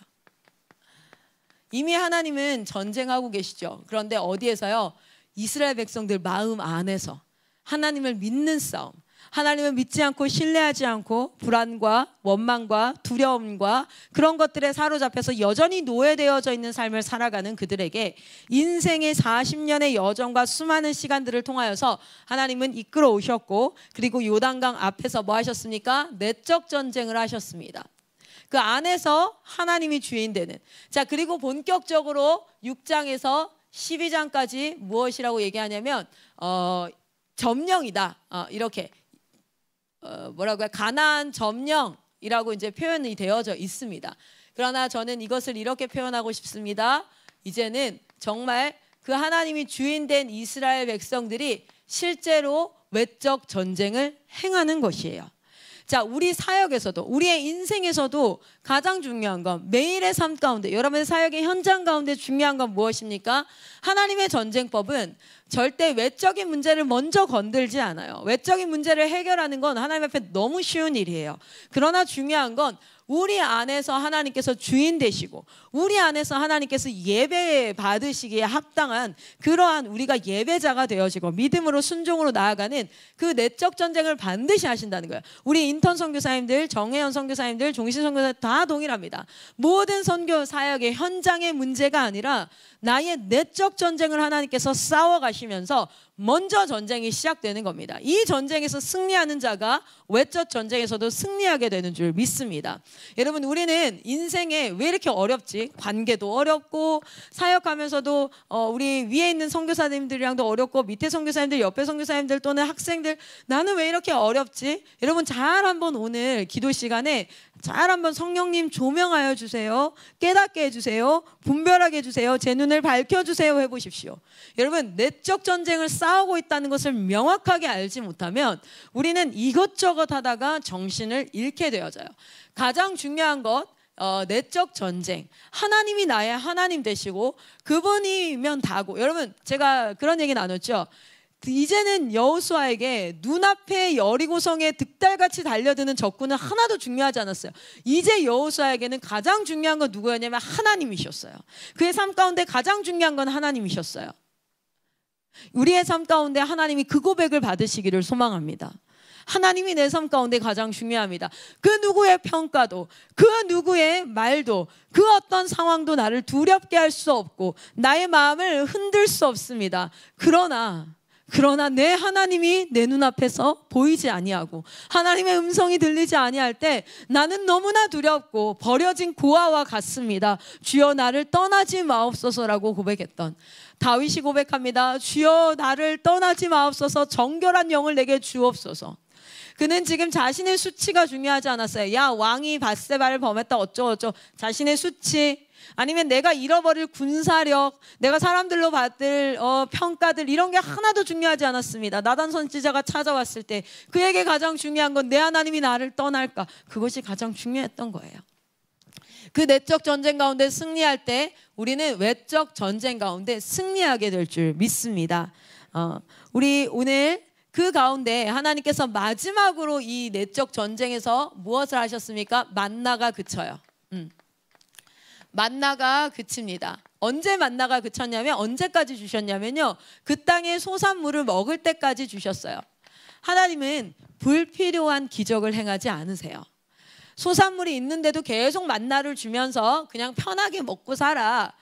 이미 하나님은 전쟁하고 계시죠. 그런데 어디에서요? 이스라엘 백성들 마음 안에서 하나님을 믿는 싸움, 하나님을 믿지 않고 신뢰하지 않고 불안과 원망과 두려움과 그런 것들에 사로잡혀서 여전히 노예되어져 있는 삶을 살아가는 그들에게 인생의 40년의 여정과 수많은 시간들을 통하여서 하나님은 이끌어 오셨고 그리고 요단강 앞에서 뭐 하셨습니까? 내적 전쟁을 하셨습니다. 그 안에서 하나님이 주인 되는. 자, 그리고 본격적으로 6장에서 12장까지 무엇이라고 얘기하냐면 점령이다. 이렇게 뭐라고 해요? 가나안 점령이라고 이제 표현이 되어져 있습니다. 그러나 저는 이것을 이렇게 표현하고 싶습니다. 이제는 정말 그 하나님이 주인된 이스라엘 백성들이 실제로 외적 전쟁을 행하는 것이에요. 자, 우리 사역에서도, 우리의 인생에서도 가장 중요한 건, 매일의 삶 가운데, 여러분의 사역의 현장 가운데 중요한 건 무엇입니까? 하나님의 전쟁법은 절대 외적인 문제를 먼저 건들지 않아요. 외적인 문제를 해결하는 건 하나님 앞에 너무 쉬운 일이에요. 그러나 중요한 건 우리 안에서 하나님께서 주인 되시고, 우리 안에서 하나님께서 예배 받으시기에 합당한 그러한 우리가 예배자가 되어지고 믿음으로 순종으로 나아가는 그 내적 전쟁을 반드시 하신다는 거예요. 우리 인턴 선교사님들, 정혜연 선교사님들, 종신 선교사님들 다 동일합니다. 모든 선교 사역의 현장의 문제가 아니라 나의 내적 전쟁을 하나님께서 싸워가시면서 먼저 전쟁이 시작되는 겁니다. 이 전쟁에서 승리하는 자가 외적 전쟁에서도 승리하게 되는 줄 믿습니다. 여러분, 우리는 인생에 왜 이렇게 어렵지? 관계도 어렵고, 사역하면서도 우리 위에 있는 선교사님들이랑도 어렵고, 밑에 선교사님들, 옆에 선교사님들 또는 학생들, 나는 왜 이렇게 어렵지? 여러분, 잘 한번 오늘 기도 시간에 잘 한번 성령님 조명하여 주세요. 깨닫게 해주세요. 분별하게 해주세요. 제 눈을 밝혀주세요 해보십시오. 여러분, 내적 전쟁을 싸우고 있다는 것을 명확하게 알지 못하면 우리는 이것저것 하다가 정신을 잃게 되어져요. 가장 중요한 것, 내적 전쟁. 하나님이 나의 하나님 되시고 그분이면 다고. 여러분, 제가 그런 얘기 나눴죠. 이제는 여호수아에게 눈앞에 여리고성에 득달같이 달려드는 적군은 하나도 중요하지 않았어요. 이제 여호수아에게는 가장 중요한 건 누구였냐면 하나님이셨어요. 그의 삶 가운데 가장 중요한 건 하나님이셨어요. 우리의 삶 가운데 하나님이 그 고백을 받으시기를 소망합니다. 하나님이 내 삶 가운데 가장 중요합니다. 그 누구의 평가도, 그 누구의 말도, 그 어떤 상황도 나를 두렵게 할 수 없고 나의 마음을 흔들 수 없습니다. 그러나 내 하나님이 내 눈앞에서 보이지 아니하고 하나님의 음성이 들리지 아니할 때 나는 너무나 두렵고 버려진 고아와 같습니다. 주여 나를 떠나지 마옵소서라고 고백했던 다윗이 고백합니다. 주여 나를 떠나지 마옵소서, 정결한 영을 내게 주옵소서. 그는 지금 자신의 수치가 중요하지 않았어요. 야, 왕이 밧세바를 범했다 어쩌고저쩌고, 자신의 수치, 아니면 내가 잃어버릴 군사력, 내가 사람들로 받을 평가들, 이런 게 하나도 중요하지 않았습니다. 나단 선지자가 찾아왔을 때 그에게 가장 중요한 건 내 하나님이 나를 떠날까, 그것이 가장 중요했던 거예요. 그 내적 전쟁 가운데 승리할 때 우리는 외적 전쟁 가운데 승리하게 될 줄 믿습니다. 우리 오늘 그 가운데 하나님께서 마지막으로 이 내적 전쟁에서 무엇을 하셨습니까? 만나가 그쳐요. 만나가 그칩니다. 언제 만나가 그쳤냐면, 언제까지 주셨냐면요, 그 땅의 소산물을 먹을 때까지 주셨어요. 하나님은 불필요한 기적을 행하지 않으세요. 소산물이 있는데도 계속 만나를 주면서 그냥 편하게 먹고 살아.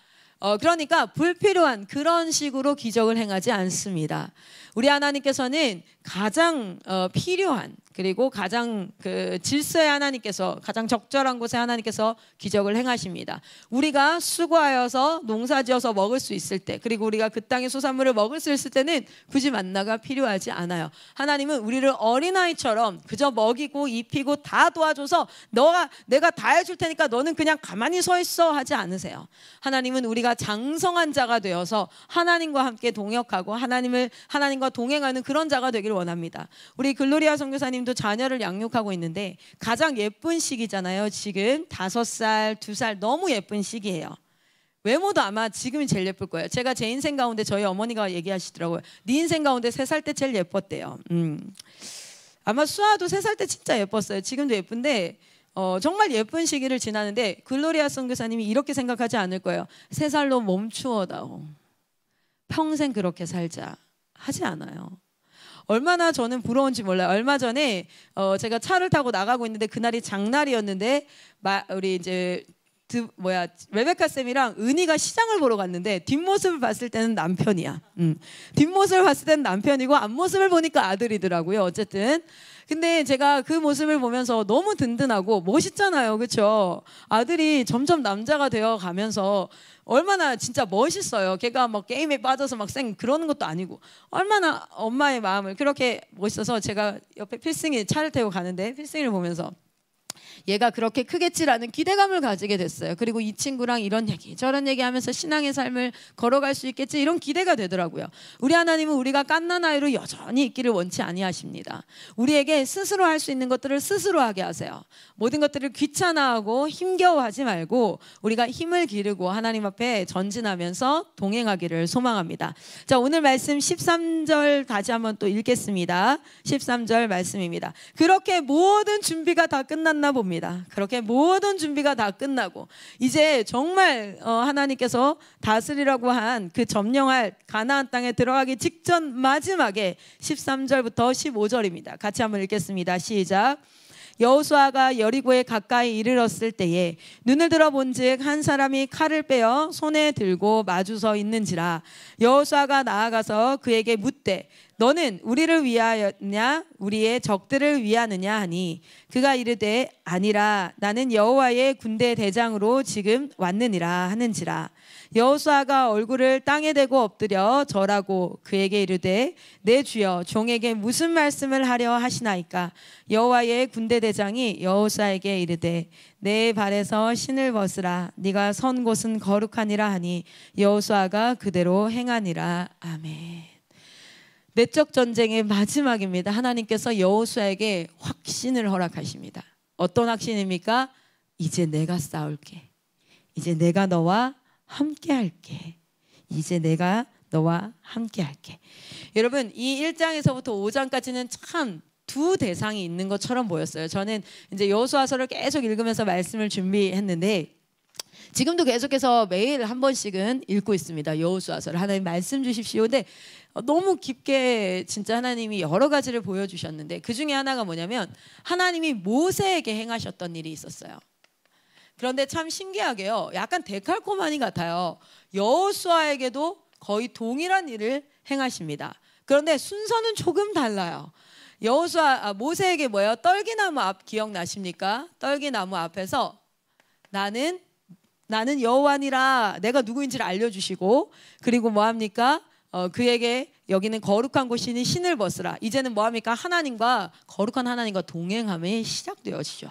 그러니까 불필요한 그런 식으로 기적을 행하지 않습니다. 우리 하나님께서는 가장 필요한, 그리고 가장 그 질서의 하나님께서, 가장 적절한 곳에 하나님께서 기적을 행하십니다. 우리가 수고하여서 농사지어서 먹을 수 있을 때, 그리고 우리가 그 땅의 소산물을 먹을 수 있을 때는 굳이 만나가 필요하지 않아요. 하나님은 우리를 어린아이처럼 그저 먹이고 입히고 다 도와줘서 내가 다 해줄 테니까 너는 그냥 가만히 서 있어 하지 않으세요. 하나님은 우리가 장성한 자가 되어서 하나님과 함께 동역하고 하나님과 동행하는 그런 자가 되기를 원합니다. 우리 글로리아 선교사님도 자녀를 양육하고 있는데 가장 예쁜 시기잖아요. 지금 5살, 2살, 너무 예쁜 시기예요. 외모도 아마 지금이 제일 예쁠 거예요. 제가 제 인생 가운데 저희 어머니가 얘기하시더라고요. 네 인생 가운데 3살 때 제일 예뻤대요. 아마 수아도 3살 때 진짜 예뻤어요. 지금도 예쁜데 정말 예쁜 시기를 지나는데 글로리아 선교사님이 이렇게 생각하지 않을 거예요. 3살로 멈추어다오, 평생 그렇게 살자 하지 않아요. 얼마나 저는 부러운지 몰라요. 얼마 전에 제가 차를 타고 나가고 있는데 그날이 장날이었는데 우리 이제 레베카 쌤이랑 은희가 시장을 보러 갔는데 뒷모습을 봤을 때는 남편이야. 뒷모습을 봤을 때는 남편이고 앞모습을 보니까 아들이더라고요. 어쨌든 근데 제가 그 모습을 보면서 너무 든든하고 멋있잖아요. 그렇죠? 아들이 점점 남자가 되어 가면서 얼마나 진짜 멋있어요. 걔가 막 게임에 빠져서 막 그러는 것도 아니고 얼마나 엄마의 마음을 그렇게 멋있어서, 제가 옆에 필승이 차를 태우고 가는데 필승이를 보면서 얘가 그렇게 크겠지라는 기대감을 가지게 됐어요. 그리고 이 친구랑 이런 얘기 저런 얘기하면서 신앙의 삶을 걸어갈 수 있겠지 이런 기대가 되더라고요. 우리 하나님은 우리가 갓난아이로 여전히 있기를 원치 아니하십니다. 우리에게 스스로 할 수 있는 것들을 스스로 하게 하세요. 모든 것들을 귀찮아하고 힘겨워하지 말고 우리가 힘을 기르고 하나님 앞에 전진하면서 동행하기를 소망합니다. 자, 오늘 말씀 13절 다시 한번 또 읽겠습니다. 13절 말씀입니다. 그렇게 모든 준비가 다 끝났나 봅니다. 그렇게 모든 준비가 다 끝나고 이제 정말 하나님께서 다스리라고 한 그 점령할 가나안 땅에 들어가기 직전 마지막에 13절부터 15절입니다. 같이 한번 읽겠습니다. 시작. 여호수아가 여리고에 가까이 이르렀을 때에 눈을 들어 본즉 한 사람이 칼을 빼어 손에 들고 마주서 있는지라. 여호수아가 나아가서 그에게 묻되 너는 우리를 위하였냐 우리의 적들을 위하느냐 하니 그가 이르되 아니라 나는 여호와의 군대 대장으로 지금 왔느니라 하는지라. 여호수아가 얼굴을 땅에 대고 엎드려 절하고 그에게 이르되 내 주여 종에게 무슨 말씀을 하려 하시나이까. 여호와의 군대 대장이 여호수아에게 이르되 내 발에서 신을 벗으라 네가 선 곳은 거룩하니라 하니 여호수아가 그대로 행하니라. 아멘. 내적 전쟁의 마지막입니다. 하나님께서 여호수아에게 확신을 허락하십니다. 어떤 확신입니까? 이제 내가 싸울게. 이제 내가 너와 함께 할게. 이제 내가 너와 함께 할게. 여러분, 이 1장에서부터 5장까지는 참 두 대상이 있는 것처럼 보였어요. 저는 이제 여호수아서를 계속 읽으면서 말씀을 준비했는데 지금도 계속해서 매일 한 번씩은 읽고 있습니다. 여호수아서를. 하나님 말씀 주십시오. 근데 너무 깊게 진짜 하나님이 여러 가지를 보여주셨는데 그 중에 하나가 뭐냐면 하나님이 모세에게 행하셨던 일이 있었어요. 그런데 참 신기하게요. 약간 데칼코마니 같아요. 여호수아에게도 거의 동일한 일을 행하십니다. 그런데 순서는 조금 달라요. 모세에게 뭐예요? 떨기나무 앞 기억나십니까? 떨기나무 앞에서 나는 여호와니라 내가 누구인지를 알려주시고 그리고 뭐합니까? 그에게 여기는 거룩한 곳이니 신을 벗으라. 이제는 뭐합니까? 거룩한 하나님과 동행함이 시작되어지죠.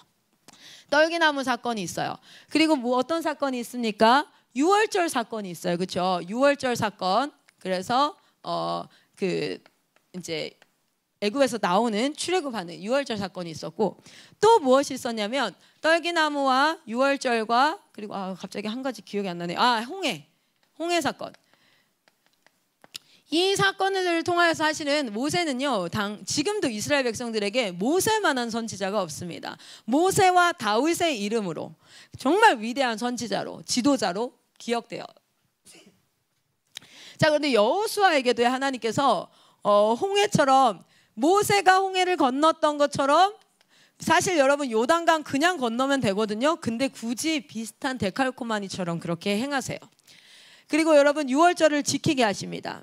떨기나무 사건이 있어요. 그리고 뭐 어떤 사건이 있습니까? 유월절 사건이 있어요. 그렇죠? 유월절 사건. 그래서 이제 애굽에서 나오는 출애굽하는 유월절 사건이 있었고 또 무엇이 있었냐면 떨기나무와 유월절과 그리고 갑자기 한 가지 기억이 안 나네요. 홍해 사건. 이 사건을 통하여서 사실은 모세는요, 지금도 이스라엘 백성들에게 모세만한 선지자가 없습니다. 모세와 다윗의 이름으로 정말 위대한 선지자로, 지도자로 기억돼요. 자, 그런데 여호수아에게도 하나님께서 홍해처럼 모세가 홍해를 건넜던 것처럼 사실 여러분 요단강 그냥 건너면 되거든요. 근데 굳이 비슷한 데칼코마니처럼 그렇게 행하세요. 그리고 여러분 유월절을 지키게 하십니다.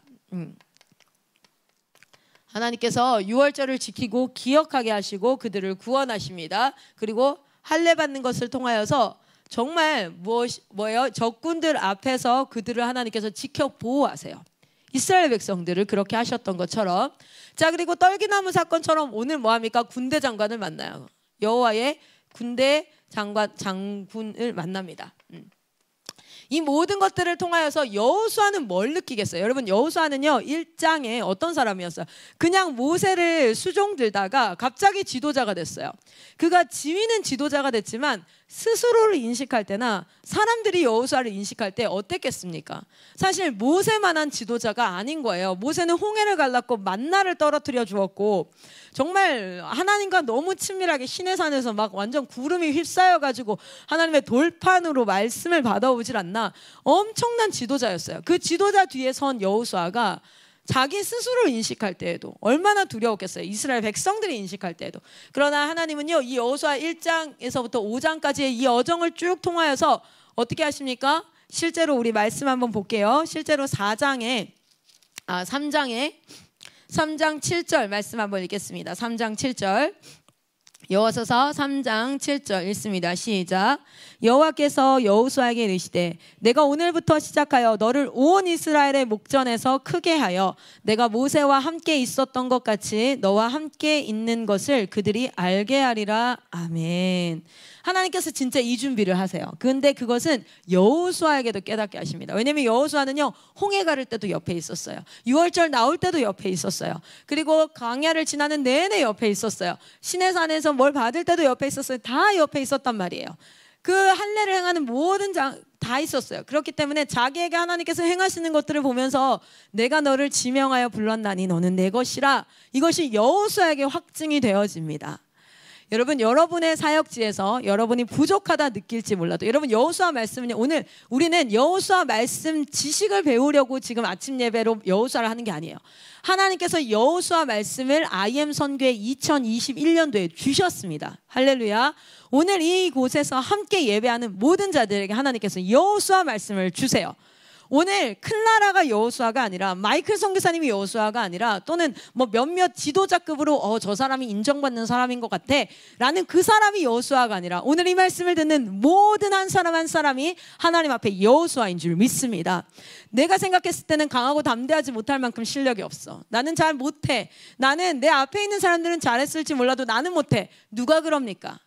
하나님께서 유월절을 지키고 기억하게 하시고 그들을 구원하십니다. 그리고 할례 받는 것을 통하여서 정말 뭐예요? 적군들 앞에서 그들을 하나님께서 지켜 보호하세요. 이스라엘 백성들을 그렇게 하셨던 것처럼. 자, 그리고 떨기나무 사건처럼 오늘 뭐합니까? 군대 장관을 만나요. 여호와의 군대 장군을 만납니다. 이 모든 것들을 통하여서 여호수아는 뭘 느끼겠어요? 여러분, 여호수아는요 1장에 어떤 사람이었어요? 그냥 모세를 수종 들다가 갑자기 지도자가 됐어요. 그가 지위는 지도자가 됐지만 스스로를 인식할 때나 사람들이 여호수아를 인식할 때 어땠겠습니까? 사실 모세만한 지도자가 아닌 거예요. 모세는 홍해를 갈랐고 만나를 떨어뜨려 주었고 정말 하나님과 너무 친밀하게 시내산에서 막 완전 구름이 휩싸여가지고 하나님의 돌판으로 말씀을 받아오질 않나 엄청난 지도자였어요. 그 지도자 뒤에 선 여호수아가 자기 스스로를 인식할 때에도 얼마나 두려웠겠어요. 이스라엘 백성들이 인식할 때에도. 그러나 하나님은요 이 여호수아 1장에서부터 5장까지의 이 여정을 쭉 통하여서 어떻게 하십니까? 실제로 우리 말씀 한번 볼게요. 실제로 3장 7절 말씀 한번 읽겠습니다. 3장 7절 여호와서서 3장 7절 읽습니다. 시작. 여호와께서 여호수아에게 이르시되 내가 오늘부터 시작하여 너를 온 이스라엘의 목전에서 크게 하여 내가 모세와 함께 있었던 것 같이 너와 함께 있는 것을 그들이 알게 하리라. 아멘. 하나님께서 진짜 이 준비를 하세요. 근데 그것은 여호수아에게도 깨닫게 하십니다. 왜냐하면 여호수아는요, 홍해 가를 때도 옆에 있었어요. 유월절 나올 때도 옆에 있었어요. 그리고 광야를 지나는 내내 옆에 있었어요. 시내산에서 뭘 받을 때도 옆에 있었어요. 다 옆에 있었단 말이에요. 그 할례를 행하는 모든 다 있었어요. 그렇기 때문에 자기에게 하나님께서 행하시는 것들을 보면서 내가 너를 지명하여 불렀나니 너는 내 것이라, 이것이 여호수아에게 확증이 되어집니다. 여러분, 여러분의 사역지에서 여러분이 부족하다 느낄지 몰라도, 여러분 여호수아 말씀은요, 오늘 우리는 여호수아 말씀 지식을 배우려고 지금 아침 예배로 여호수아를 하는 게 아니에요. 하나님께서 여호수아 말씀을 IM 선교회 2021년도에 주셨습니다. 할렐루야. 오늘 이곳에서 함께 예배하는 모든 자들에게 하나님께서 여호수아 말씀을 주세요. 오늘 큰 나라가 여호수아가 아니라, 마이클 선교사님이 여호수아가 아니라, 또는 뭐 몇몇 지도자급으로 저 사람이 인정받는 사람인 것 같아 라는 그 사람이 여호수아가 아니라, 오늘 이 말씀을 듣는 모든 한 사람 한 사람이 하나님 앞에 여호수아인 줄 믿습니다. 내가 생각했을 때는 강하고 담대하지 못할 만큼 실력이 없어. 나는 잘 못해. 나는 내 앞에 있는 사람들은 잘했을지 몰라도 나는 못해. 누가 그럽니까?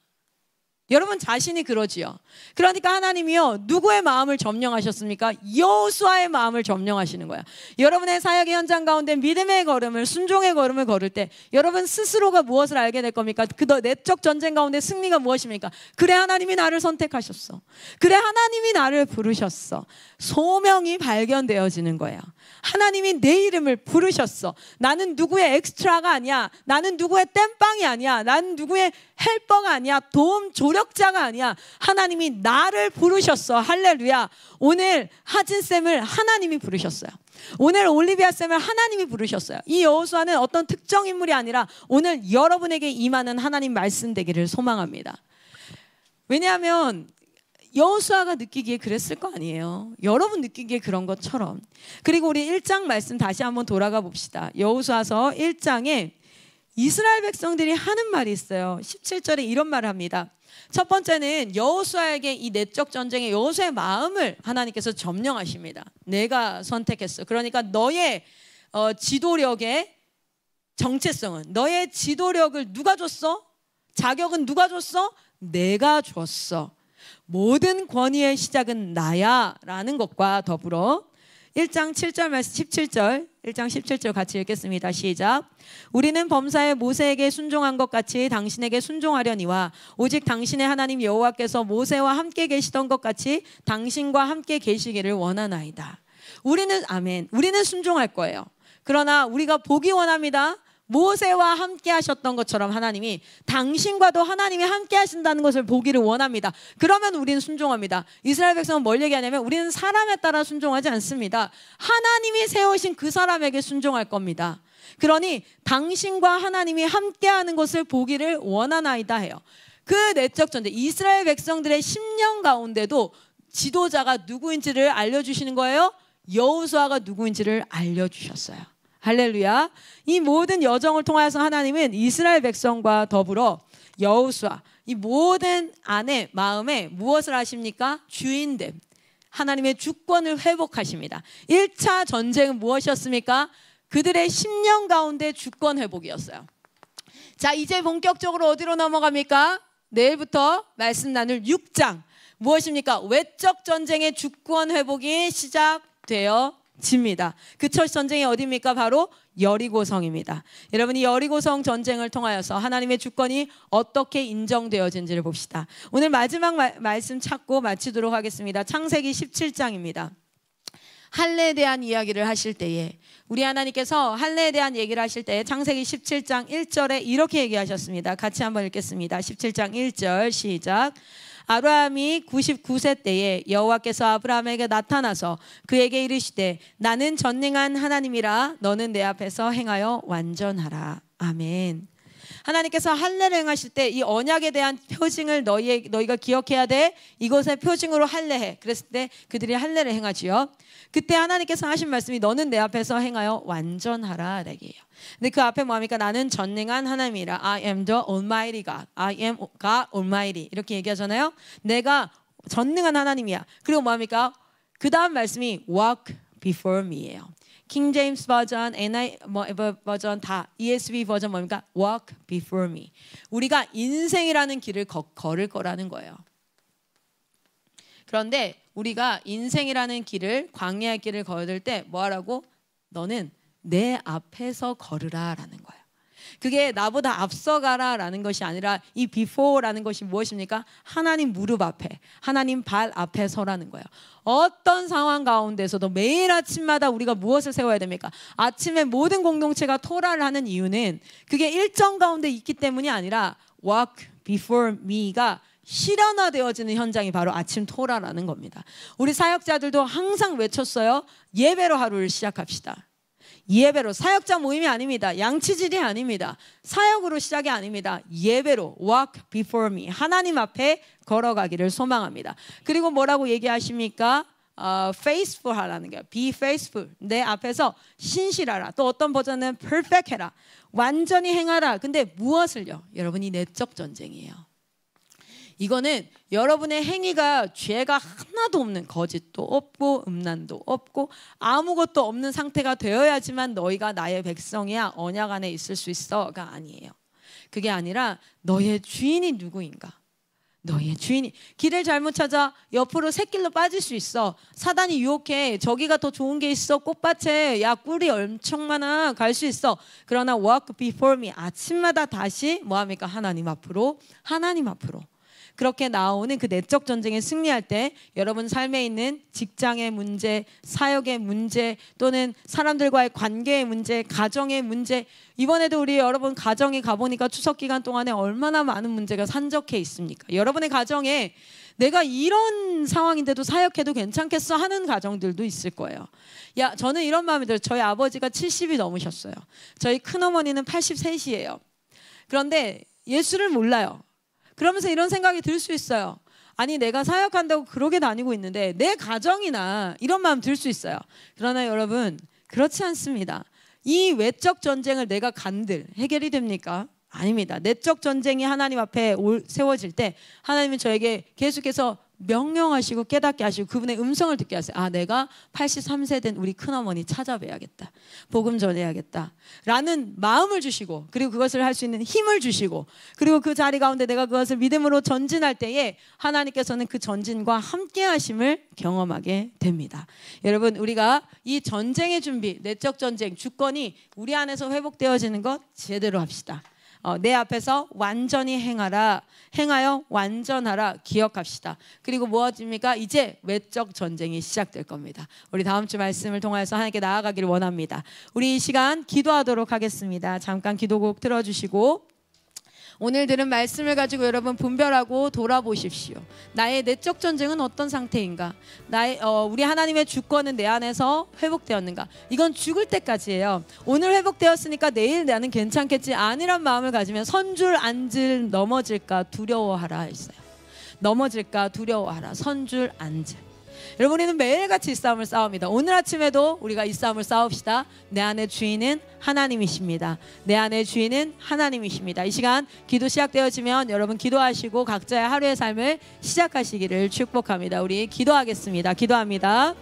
여러분 자신이 그러지요. 그러니까 하나님이요, 누구의 마음을 점령하셨습니까? 여호수아의 마음을 점령하시는 거야. 여러분의 사역의 현장 가운데 믿음의 걸음을, 순종의 걸음을 걸을 때 여러분 스스로가 무엇을 알게 될 겁니까? 그 내적 전쟁 가운데 승리가 무엇입니까? 그래, 하나님이 나를 선택하셨어. 그래, 하나님이 나를 부르셨어. 소명이 발견되어지는 거예요. 하나님이 내 이름을 부르셨어. 나는 누구의 엑스트라가 아니야. 나는 누구의 땜빵이 아니야. 나는 누구의 헬퍼가 아니야. 도움 조력자가 아니야. 하나님이 나를 부르셨어. 할렐루야. 오늘 하진쌤을 하나님이 부르셨어요. 오늘 올리비아쌤을 하나님이 부르셨어요. 이 여호수아는 어떤 특정 인물이 아니라 오늘 여러분에게 임하는 하나님 말씀 되기를 소망합니다. 왜냐하면 여호수아가 느끼기에 그랬을 거 아니에요. 여러분 느끼기에 그런 것처럼. 그리고 우리 1장 말씀 다시 한번 돌아가 봅시다. 여호수아서 1장에 이스라엘 백성들이 하는 말이 있어요. 17절에 이런 말을 합니다. 첫 번째는 여호수아에게 이 내적 전쟁의 여호수아의 마음을 하나님께서 점령하십니다. 내가 선택했어. 그러니까 너의 지도력의 정체성은, 너의 지도력을 누가 줬어? 자격은 누가 줬어? 내가 줬어. 모든 권위의 시작은 나야 라는 것과 더불어 1장 7절 말씀 17절 1장 17절 같이 읽겠습니다. 시작. 우리는 범사에 모세에게 순종한 것 같이 당신에게 순종하려니와 오직 당신의 하나님 여호와께서 모세와 함께 계시던 것 같이 당신과 함께 계시기를 원하나이다. 우리는 아멘. 우리는 순종할 거예요. 그러나 우리가 보기 원합니다. 모세와 함께 하셨던 것처럼 하나님이 당신과도 하나님이 함께 하신다는 것을 보기를 원합니다. 그러면 우리는 순종합니다. 이스라엘 백성은 뭘 얘기하냐면 우리는 사람에 따라 순종하지 않습니다. 하나님이 세우신 그 사람에게 순종할 겁니다. 그러니 당신과 하나님이 함께하는 것을 보기를 원하나이다 해요. 그 내적 전쟁, 이스라엘 백성들의 10년 가운데도 지도자가 누구인지를 알려주시는 거예요. 여호수아가 누구인지를 알려주셨어요. 할렐루야. 이 모든 여정을 통해서 하나님은 이스라엘 백성과 더불어 여호수아, 이 모든 안에 마음에 무엇을 하십니까? 주인됨, 하나님의 주권을 회복하십니다. 1차 전쟁은 무엇이었습니까? 그들의 10년 가운데 주권 회복이었어요. 자, 이제 본격적으로 어디로 넘어갑니까? 내일부터 말씀 나눌 6장 무엇입니까? 외적 전쟁의 주권 회복이 시작되어집니다. 그 첫 전쟁이 어디입니까? 바로 여리고성입니다. 여러분이 여리고성 전쟁을 통하여서 하나님의 주권이 어떻게 인정되어진지를 봅시다. 오늘 마지막 말씀 찾고 마치도록 하겠습니다. 창세기 17장입니다. 할례에 대한 이야기를 하실 때에 우리 하나님께서 할례에 대한 얘기를 하실 때 창세기 17장 1절에 이렇게 얘기하셨습니다. 같이 한번 읽겠습니다. 17장 1절 시작. 아브라함이 99세 때에 여호와께서 아브라함에게 나타나서 그에게 이르시되 나는 전능한 하나님이라 너는 내 앞에서 행하여 완전하라. 아멘. 하나님께서 할례를 행하실 때 이 언약에 대한 표징을 너희가 기억해야 돼. 이것의 표징으로 할례해. 그랬을 때 그들이 할례를 행하지요. 그때 하나님께서 하신 말씀이 너는 내 앞에서 행하여 완전하라 라기예요. 근데 그 앞에 뭐합니까? 나는 전능한 하나님이라. I am the Almighty God. I am God Almighty. 이렇게 얘기하잖아요. 내가 전능한 하나님이야. 그리고 뭐합니까? 그 다음 말씀이 walk before me예요. 킹 제임스 버전, 버전 다 ESV 버전 뭡니까? walk before me. 우리가 인생이라는 길을 걸을 거라는 거예요. 그런데 우리가 인생이라는 길을 광야의 길을 걸을 때 뭐하라고? 너는 내 앞에서 걸으라라는 거예요. 그게 나보다 앞서가라라는 것이 아니라 이 before라는 것이 무엇입니까? 하나님 무릎 앞에, 하나님 발 앞에 서라는 거예요. 어떤 상황 가운데서도 매일 아침마다 우리가 무엇을 세워야 됩니까? 아침에 모든 공동체가 토라를 하는 이유는 그게 일정 가운데 있기 때문이 아니라 walk before me가 실현화되어지는 현장이 바로 아침 토라라는 겁니다. 우리 사역자들도 항상 외쳤어요. 예배로 하루를 시작합시다. 예배로, 사역자 모임이 아닙니다. 양치질이 아닙니다. 사역으로 시작이 아닙니다. 예배로 walk before me, 하나님 앞에 걸어가기를 소망합니다. 그리고 뭐라고 얘기하십니까? faithful 하라는 거예요. be faithful, 내 앞에서 신실하라. 또 어떤 버전은 perfect 해라, 완전히 행하라. 근데 무엇을요? 여러분, 이 내적 전쟁이에요. 이거는 여러분의 행위가 죄가 하나도 없는, 거짓도 없고 음란도 없고 아무것도 없는 상태가 되어야지만 너희가 나의 백성이야, 언약 안에 있을 수 있어가 아니에요. 그게 아니라 너의 주인이 누구인가? 너의 주인이 길을 잘못 찾아 옆으로 샛길로 빠질 수 있어. 사단이 유혹해. 저기가 더 좋은 게 있어. 꽃밭에 야 꿀이 엄청 많아. 갈 수 있어. 그러나 walk before me, 아침마다 다시 뭐합니까? 하나님 앞으로, 하나님 앞으로. 그렇게 나오는 그 내적 전쟁에 승리할 때 여러분 삶에 있는 직장의 문제, 사역의 문제, 또는 사람들과의 관계의 문제, 가정의 문제, 이번에도 우리 여러분 가정에 가보니까 추석 기간 동안에 얼마나 많은 문제가 산적해 있습니까? 여러분의 가정에 내가 이런 상황인데도 사역해도 괜찮겠어 하는 가정들도 있을 거예요. 야, 저는 이런 마음이 들어요. 저희 아버지가 70이 넘으셨어요. 저희 큰어머니는 83이에요. 그런데 예수를 몰라요. 그러면서 이런 생각이 들 수 있어요. 아니, 내가 사역한다고 그러게 다니고 있는데 내 가정이나, 이런 마음 들 수 있어요. 그러나 여러분, 그렇지 않습니다. 이 외적 전쟁을 내가 간들 해결이 됩니까? 아닙니다. 내적 전쟁이 하나님 앞에 세워질 때 하나님은 저에게 계속해서 명령하시고 깨닫게 하시고 그분의 음성을 듣게 하세요. 아, 내가 83세 된 우리 큰어머니 찾아뵈야겠다, 복음 전해야겠다 라는 마음을 주시고, 그리고 그것을 할 수 있는 힘을 주시고, 그리고 그 자리 가운데 내가 그것을 믿음으로 전진할 때에 하나님께서는 그 전진과 함께 하심을 경험하게 됩니다. 여러분, 우리가 이 전쟁의 준비, 내적 전쟁 주권이 우리 안에서 회복되어지는 것 제대로 합시다. 내 앞에서 완전히 행하여 완전하라 기억합시다. 그리고 무엇입니까? 이제 외적 전쟁이 시작될 겁니다. 우리 다음 주 말씀을 통해서 하나님께 나아가기를 원합니다. 우리 이 시간 기도하도록 하겠습니다. 잠깐 기도곡 틀어주시고 오늘 들은 말씀을 가지고 여러분 분별하고 돌아보십시오. 나의 내적 전쟁은 어떤 상태인가? 우리 하나님의 주권은 내 안에서 회복되었는가? 이건 죽을 때까지예요. 오늘 회복되었으니까 내일 나는 괜찮겠지 아니란 마음을 가지면 선줄 앉을 넘어질까 두려워하라 했어요. 넘어질까 두려워하라, 선줄 앉을. 여러분, 우리는 매일같이 이 싸움을 싸웁니다. 오늘 아침에도 우리가 이 싸움을 싸웁시다. 내 안의 주인은 하나님이십니다. 내 안의 주인은 하나님이십니다. 이 시간 기도 시작되어지면 여러분 기도하시고 각자의 하루의 삶을 시작하시기를 축복합니다. 우리 기도하겠습니다. 기도합니다.